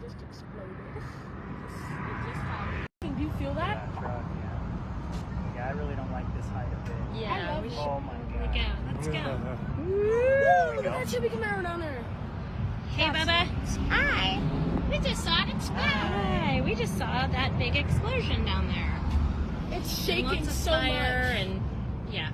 just exploded. It just happened. Do you feel that? Yeah, truck, yeah, I really don't like this height of it. Yeah, we Oh my god. Let's go. Woo! Look at that Chevy Camaro down there. Hey, Bubba. Hi. We just saw it explode. Hi. We just saw that big explosion down there. It's And shaking lots of so fire much. and yeah.